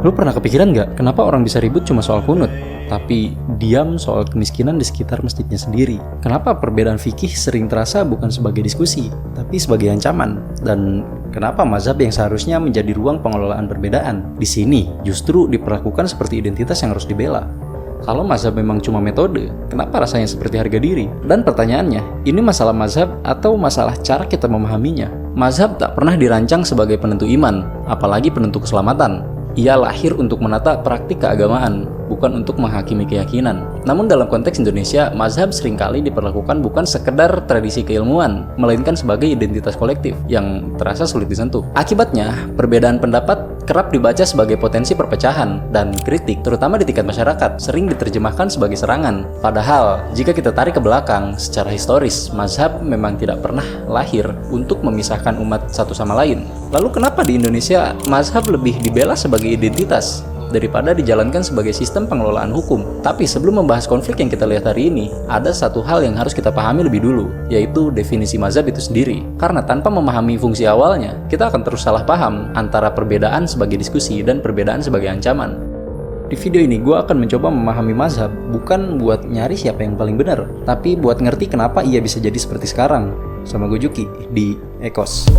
Lu pernah kepikiran nggak kenapa orang bisa ribut cuma soal kunut, tapi diam soal kemiskinan di sekitar masjidnya sendiri? Kenapa perbedaan fikih sering terasa bukan sebagai diskusi, tapi sebagai ancaman? Dan kenapa mazhab yang seharusnya menjadi ruang pengelolaan perbedaan, di sini justru diperlakukan seperti identitas yang harus dibela? Kalau mazhab memang cuma metode, kenapa rasanya seperti harga diri? Dan pertanyaannya, ini masalah mazhab atau masalah cara kita memahaminya? Mazhab tak pernah dirancang sebagai penentu iman, apalagi penentu keselamatan. Ia lahir untuk menata praktik keagamaan, bukan untuk menghakimi keyakinan. Namun dalam konteks Indonesia, mazhab seringkali diperlakukan bukan sekedar tradisi keilmuan, melainkan sebagai identitas kolektif yang terasa sulit disentuh. Akibatnya, perbedaan pendapat kerap dibaca sebagai potensi perpecahan, dan kritik, terutama di tingkat masyarakat, sering diterjemahkan sebagai serangan. Padahal, jika kita tarik ke belakang, secara historis, mazhab memang tidak pernah lahir untuk memisahkan umat satu sama lain. Lalu kenapa di Indonesia, mazhab lebih dibela sebagai identitas daripada dijalankan sebagai sistem pengelolaan hukum? Tapi sebelum membahas konflik yang kita lihat hari ini, ada satu hal yang harus kita pahami lebih dulu, yaitu definisi mazhab itu sendiri. Karena tanpa memahami fungsi awalnya, kita akan terus salah paham antara perbedaan sebagai diskusi dan perbedaan sebagai ancaman. Di video ini, gue akan mencoba memahami mazhab, bukan buat nyari siapa yang paling benar, tapi buat ngerti kenapa ia bisa jadi seperti sekarang. Sama gue Juki, di Ekos.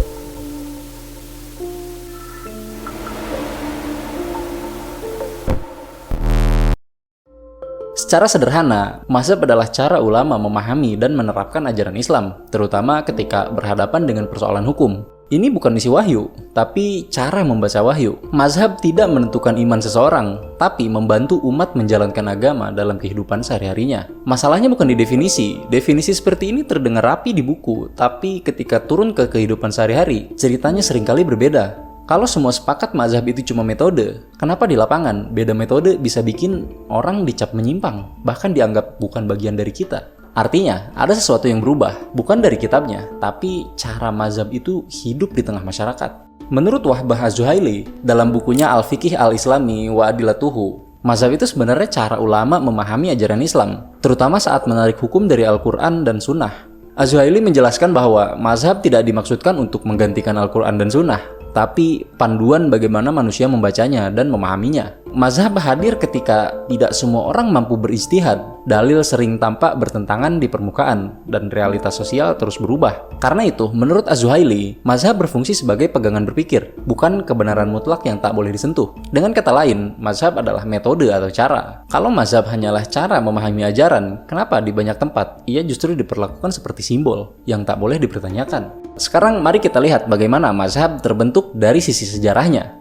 Secara sederhana, mazhab adalah cara ulama memahami dan menerapkan ajaran Islam, terutama ketika berhadapan dengan persoalan hukum. Ini bukan misi wahyu, tapi cara membaca wahyu. Mazhab tidak menentukan iman seseorang, tapi membantu umat menjalankan agama dalam kehidupan sehari-harinya. Masalahnya bukan di definisi. Definisi seperti ini terdengar rapi di buku, tapi ketika turun ke kehidupan sehari-hari, ceritanya seringkali berbeda. Kalau semua sepakat mazhab itu cuma metode, kenapa di lapangan beda metode bisa bikin orang dicap menyimpang, bahkan dianggap bukan bagian dari kita? Artinya, ada sesuatu yang berubah, bukan dari kitabnya, tapi cara mazhab itu hidup di tengah masyarakat. Menurut Wahbah Az-Zuhaili, dalam bukunya Al-Fiqh Al-Islami wa Adilatuhu, mazhab itu sebenarnya cara ulama memahami ajaran Islam, terutama saat menarik hukum dari Al-Quran dan Sunnah. Az-Zuhaili menjelaskan bahwa mazhab tidak dimaksudkan untuk menggantikan Al-Quran dan Sunnah, tapi panduan bagaimana manusia membacanya dan memahaminya. Mazhab hadir ketika tidak semua orang mampu berijtihad, dalil sering tampak bertentangan di permukaan, dan realitas sosial terus berubah. Karena itu, menurut Az-Zuhaili, mazhab berfungsi sebagai pegangan berpikir, bukan kebenaran mutlak yang tak boleh disentuh. Dengan kata lain, mazhab adalah metode atau cara. Kalau mazhab hanyalah cara memahami ajaran, kenapa di banyak tempat ia justru diperlakukan seperti simbol yang tak boleh dipertanyakan? Sekarang mari kita lihat bagaimana mazhab terbentuk dari sisi sejarahnya.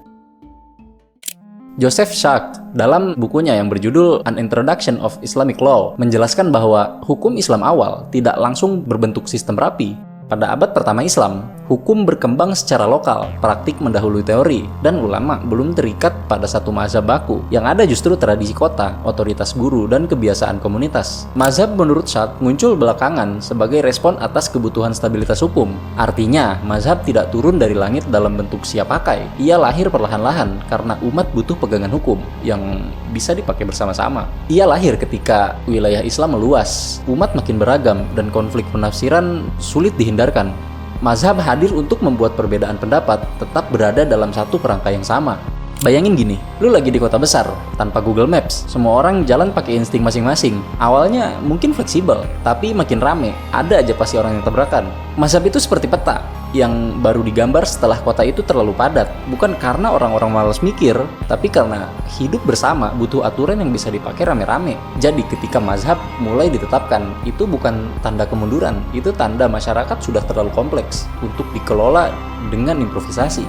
Joseph Schacht dalam bukunya yang berjudul An Introduction of Islamic Law menjelaskan bahwa hukum Islam awal tidak langsung berbentuk sistem rapi. Pada abad pertama Islam, hukum berkembang secara lokal, praktik mendahului teori, dan ulama belum terikat pada satu mazhab baku. Yang ada justru tradisi kota, otoritas guru, dan kebiasaan komunitas. Mazhab menurut Schacht muncul belakangan sebagai respon atas kebutuhan stabilitas hukum. Artinya, mazhab tidak turun dari langit dalam bentuk siap pakai. Ia lahir perlahan-lahan karena umat butuh pegangan hukum yang bisa dipakai bersama-sama. Ia lahir ketika wilayah Islam meluas, umat makin beragam, dan konflik penafsiran sulit dihindarkan. Mazhab hadir untuk membuat perbedaan pendapat tetap berada dalam satu kerangka yang sama. Bayangin gini, lu lagi di kota besar, tanpa Google Maps, semua orang jalan pakai insting masing-masing. Awalnya mungkin fleksibel, tapi makin rame, ada aja pasti orang yang tabrakan. Mazhab itu seperti peta, yang baru digambar setelah kota itu terlalu padat. Bukan karena orang-orang malas mikir, tapi karena hidup bersama butuh aturan yang bisa dipakai rame-rame. Jadi ketika mazhab mulai ditetapkan, itu bukan tanda kemunduran, itu tanda masyarakat sudah terlalu kompleks untuk dikelola dengan improvisasi.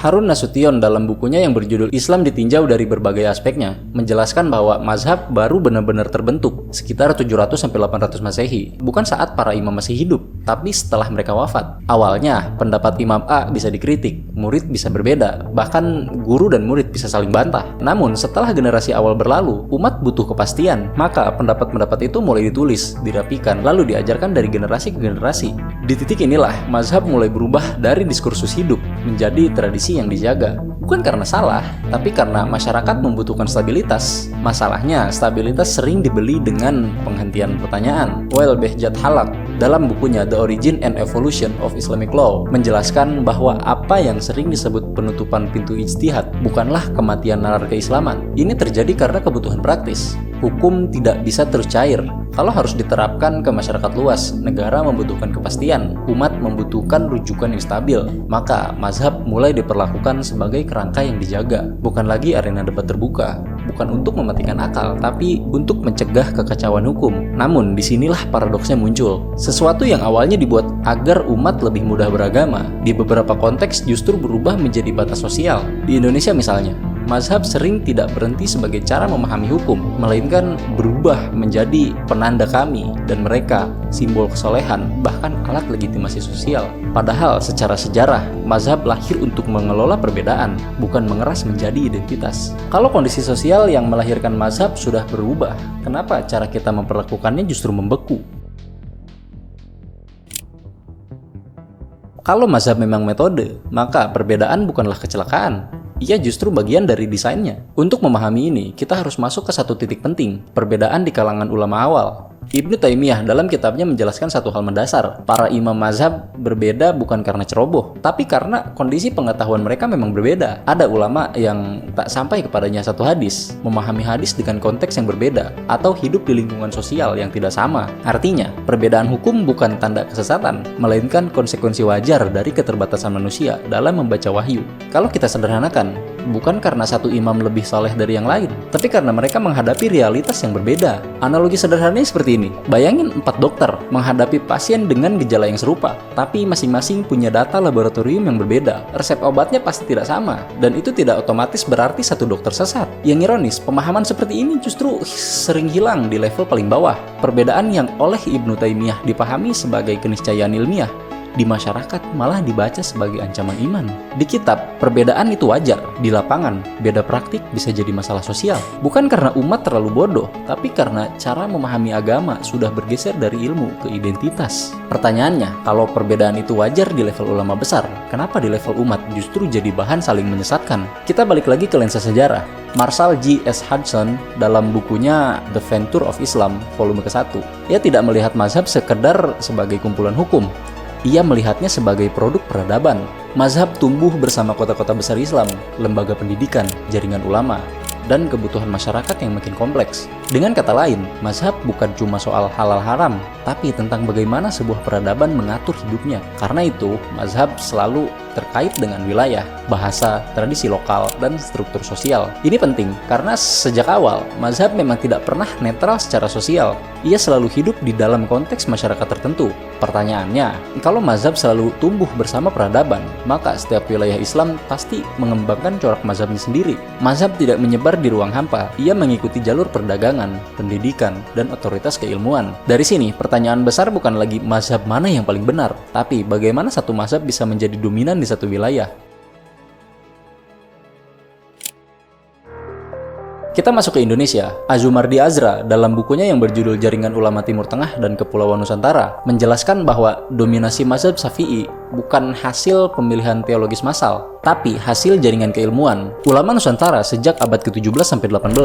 Harun Nasution dalam bukunya yang berjudul Islam Ditinjau dari Berbagai Aspeknya menjelaskan bahwa mazhab baru benar-benar terbentuk sekitar 700-800 Masehi, bukan saat para imam masih hidup, tapi setelah mereka wafat. Awalnya, pendapat Imam A bisa dikritik, murid bisa berbeda, bahkan guru dan murid bisa saling bantah. Namun, setelah generasi awal berlalu, umat butuh kepastian, maka pendapat-pendapat itu mulai ditulis, dirapikan, lalu diajarkan dari generasi ke generasi. Di titik inilah, mazhab mulai berubah dari diskursus hidup menjadi tradisi yang dijaga. Bukan karena salah, tapi karena masyarakat membutuhkan stabilitas. Masalahnya, stabilitas sering dibeli dengan penghentian pertanyaan. Well, Behjat Halak dalam bukunya The Origin and Evolution of Islamic Law menjelaskan bahwa apa yang sering disebut penutupan pintu ijtihad bukanlah kematian nalar keislaman. Ini terjadi karena kebutuhan praktis. Hukum tidak bisa terus cair. Kalau harus diterapkan ke masyarakat luas, negara membutuhkan kepastian, umat membutuhkan rujukan yang stabil. Maka mazhab mulai diperlakukan sebagai kerangka yang dijaga, bukan lagi arena debat terbuka. Bukan untuk mematikan akal, tapi untuk mencegah kekacauan hukum. Namun, disinilah paradoksnya muncul. Sesuatu yang awalnya dibuat agar umat lebih mudah beragama, di beberapa konteks justru berubah menjadi batas sosial. Di Indonesia misalnya, mazhab sering tidak berhenti sebagai cara memahami hukum, melainkan berubah menjadi penanda kami dan mereka, simbol kesolehan, bahkan alat legitimasi sosial. Padahal secara sejarah, mazhab lahir untuk mengelola perbedaan, bukan mengeras menjadi identitas. Kalau kondisi sosial yang melahirkan mazhab sudah berubah, kenapa cara kita memperlakukannya justru membeku? Kalau mazhab memang metode, maka perbedaan bukanlah kecelakaan. Ia justru bagian dari desainnya. Untuk memahami ini, kita harus masuk ke satu titik penting, perbedaan di kalangan ulama awal. Ibnu Taimiyah dalam kitabnya menjelaskan satu hal mendasar. Para imam mazhab berbeda bukan karena ceroboh, tapi karena kondisi pengetahuan mereka memang berbeda. Ada ulama yang tak sampai kepadanya satu hadis, memahami hadis dengan konteks yang berbeda, atau hidup di lingkungan sosial yang tidak sama. Artinya, perbedaan hukum bukan tanda kesesatan, melainkan konsekuensi wajar dari keterbatasan manusia dalam membaca wahyu. Kalau kita sederhanakan, bukan karena satu imam lebih saleh dari yang lain, tapi karena mereka menghadapi realitas yang berbeda. Analogi sederhananya seperti ini. Bayangin 4 dokter menghadapi pasien dengan gejala yang serupa, tapi masing-masing punya data laboratorium yang berbeda. Resep obatnya pasti tidak sama, dan itu tidak otomatis berarti satu dokter sesat. Yang ironis, pemahaman seperti ini justru sering hilang di level paling bawah. Perbedaan yang oleh Ibnu Taimiyah dipahami sebagai keniscayaan ilmiah, di masyarakat malah dibaca sebagai ancaman iman. Di kitab, perbedaan itu wajar. Di lapangan, beda praktik bisa jadi masalah sosial. Bukan karena umat terlalu bodoh, tapi karena cara memahami agama sudah bergeser dari ilmu ke identitas. Pertanyaannya, kalau perbedaan itu wajar di level ulama besar, kenapa di level umat justru jadi bahan saling menyesatkan? Kita balik lagi ke lensa sejarah. Marshall G. S. Hudson dalam bukunya The Venture of Islam, volume ke-1, ia tidak melihat mazhab sekedar sebagai kumpulan hukum. Ia melihatnya sebagai produk peradaban. Mazhab tumbuh bersama kota-kota besar Islam, lembaga pendidikan, jaringan ulama, dan kebutuhan masyarakat yang makin kompleks. Dengan kata lain, mazhab bukan cuma soal halal haram, tapi tentang bagaimana sebuah peradaban mengatur hidupnya. Karena itu, mazhab selalu terkait dengan wilayah, bahasa, tradisi lokal, dan struktur sosial. Ini penting, karena sejak awal, mazhab memang tidak pernah netral secara sosial. Ia selalu hidup di dalam konteks masyarakat tertentu. Pertanyaannya, kalau mazhab selalu tumbuh bersama peradaban, maka setiap wilayah Islam pasti mengembangkan corak mazhabnya sendiri. Mazhab tidak menyebar di ruang hampa, ia mengikuti jalur perdagangan, pendidikan, dan otoritas keilmuan. Dari sini, pertanyaan besar bukan lagi mazhab mana yang paling benar, tapi bagaimana satu mazhab bisa menjadi dominan di satu wilayah. Kita masuk ke Indonesia. Azumardi Azra dalam bukunya yang berjudul Jaringan Ulama Timur Tengah dan Kepulauan Nusantara menjelaskan bahwa dominasi mazhab Syafi'i bukan hasil pemilihan teologis massal, tapi hasil jaringan keilmuan. Ulama Nusantara sejak abad ke-17 sampai 18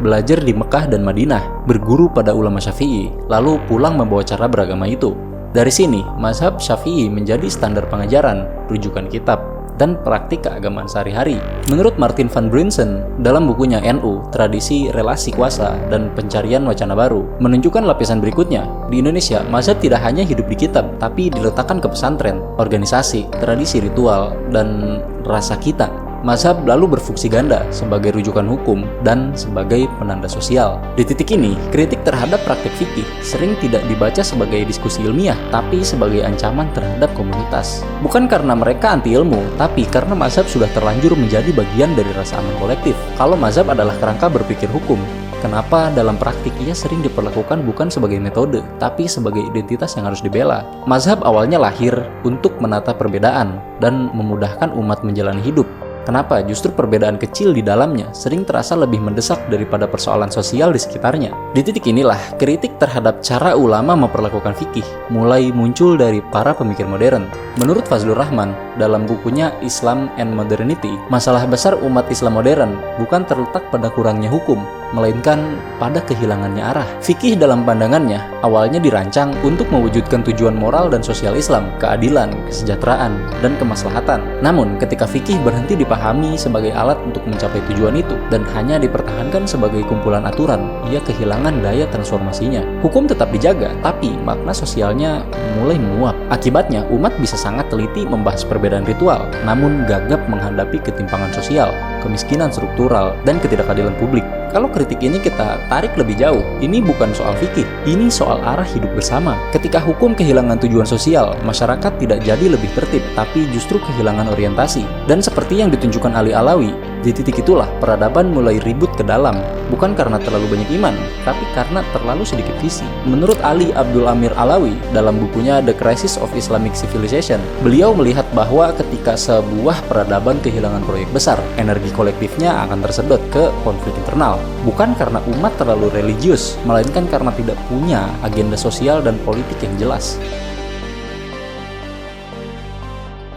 belajar di Mekah dan Madinah, berguru pada ulama Syafi'i, lalu pulang membawa cara beragama itu. Dari sini, mazhab Syafi'i menjadi standar pengajaran, rujukan kitab, dan praktik keagamaan sehari-hari. Menurut Martin van Bruinsen, dalam bukunya NU, Tradisi Relasi Kuasa dan Pencarian Wacana Baru, menunjukkan lapisan berikutnya. Di Indonesia, mazhab tidak hanya hidup di kitab, tapi diletakkan ke pesantren, organisasi, tradisi ritual, dan rasa kita. Mazhab lalu berfungsi ganda sebagai rujukan hukum dan sebagai penanda sosial. Di titik ini, kritik terhadap praktik fikih sering tidak dibaca sebagai diskusi ilmiah, tapi sebagai ancaman terhadap komunitas. Bukan karena mereka anti ilmu, tapi karena mazhab sudah terlanjur menjadi bagian dari rasa aman kolektif. Kalau mazhab adalah kerangka berpikir hukum, kenapa dalam praktik ia sering diperlakukan bukan sebagai metode, tapi sebagai identitas yang harus dibela? Mazhab awalnya lahir untuk menata perbedaan dan memudahkan umat menjalani hidup. Kenapa justru perbedaan kecil di dalamnya sering terasa lebih mendesak daripada persoalan sosial di sekitarnya? Di titik inilah, kritik terhadap cara ulama memperlakukan fikih mulai muncul dari para pemikir modern. Menurut Fazlur Rahman, dalam bukunya Islam and Modernity, masalah besar umat Islam modern bukan terletak pada kurangnya hukum, melainkan pada kehilangannya arah. Fikih dalam pandangannya awalnya dirancang untuk mewujudkan tujuan moral dan sosial Islam, keadilan, kesejahteraan, dan kemaslahatan. Namun, ketika fikih berhenti dipahami sebagai alat untuk mencapai tujuan itu dan hanya dipertahankan sebagai kumpulan aturan, ia kehilangan daya transformasinya. Hukum tetap dijaga, tapi makna sosialnya mulai menguap. Akibatnya, umat bisa sangat teliti membahas perbedaan ritual, namun gagap menghadapi ketimpangan sosial, kemiskinan struktural, dan ketidakadilan publik. Kalau kritik ini kita tarik lebih jauh, ini bukan soal fikih, ini soal arah hidup bersama. Ketika hukum kehilangan tujuan sosial, masyarakat tidak jadi lebih tertib, tapi justru kehilangan orientasi. Dan seperti yang ditunjukkan Ali Alawi, di titik itulah peradaban mulai ribut ke dalam, bukan karena terlalu banyak iman, tapi karena terlalu sedikit visi. Menurut Ali Abdul Amir Alawi, dalam bukunya The Crisis of Islamic Civilization, beliau melihat bahwa ketika sebuah peradaban kehilangan proyek besar, energi kolektifnya akan tersedot ke konflik internal. Bukan karena umat terlalu religius, melainkan karena tidak punya agenda sosial dan politik yang jelas.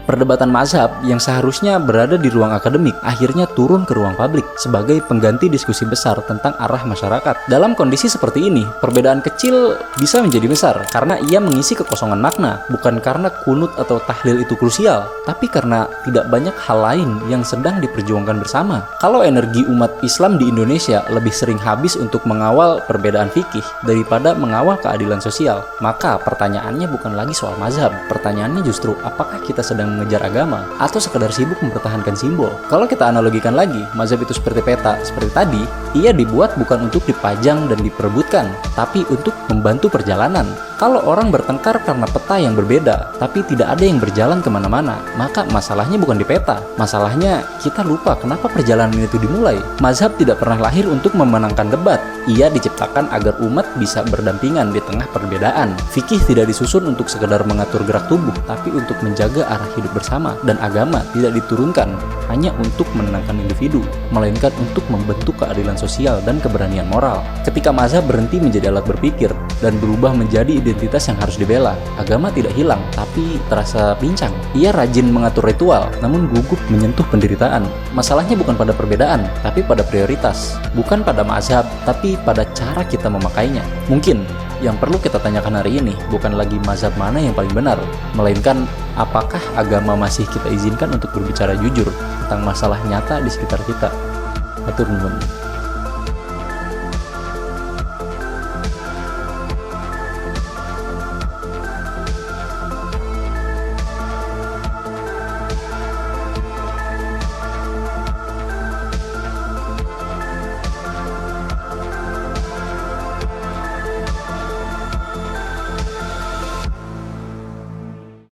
Perdebatan mazhab yang seharusnya berada di ruang akademik akhirnya turun ke ruang publik sebagai pengganti diskusi besar tentang arah masyarakat. Dalam kondisi seperti ini, perbedaan kecil bisa menjadi besar karena ia mengisi kekosongan makna, bukan karena kunut atau tahlil itu krusial, tapi karena tidak banyak hal lain yang sedang diperjuangkan bersama. Kalau energi umat Islam di Indonesia lebih sering habis untuk mengawal perbedaan fikih daripada mengawal keadilan sosial, maka pertanyaannya bukan lagi soal mazhab. Pertanyaannya justru apakah kita sedang mengejar agama atau sekedar sibuk mempertahankan simbol. Kalau kita analogikan lagi, mazhab itu seperti peta, seperti tadi, ia dibuat bukan untuk dipajang dan diperebutkan, tapi untuk membantu perjalanan. Kalau orang bertengkar karena peta yang berbeda, tapi tidak ada yang berjalan kemana-mana, maka masalahnya bukan di peta. Masalahnya kita lupa kenapa perjalanan itu dimulai. Mazhab tidak pernah lahir untuk memenangkan debat. Ia diciptakan agar umat bisa berdampingan di tengah perbedaan. Fikih tidak disusun untuk sekedar mengatur gerak tubuh, tapi untuk menjaga arah hidup bersama. Dan agama tidak diturunkan hanya untuk menenangkan individu, melainkan untuk membentuk keadilan sosial dan keberanian moral. Ketika mazhab berhenti menjadi alat berpikir dan berubah menjadi identitas yang harus dibela, agama tidak hilang, tapi terasa pincang. Ia rajin mengatur ritual, namun gugup menyentuh penderitaan. Masalahnya bukan pada perbedaan, tapi pada prioritas. Bukan pada mazhab, tapi pada cara kita memakainya. Mungkin yang perlu kita tanyakan hari ini bukan lagi mazhab mana yang paling benar, melainkan apakah agama masih kita izinkan untuk berbicara jujur tentang masalah nyata di sekitar kita. Hatur nuhun.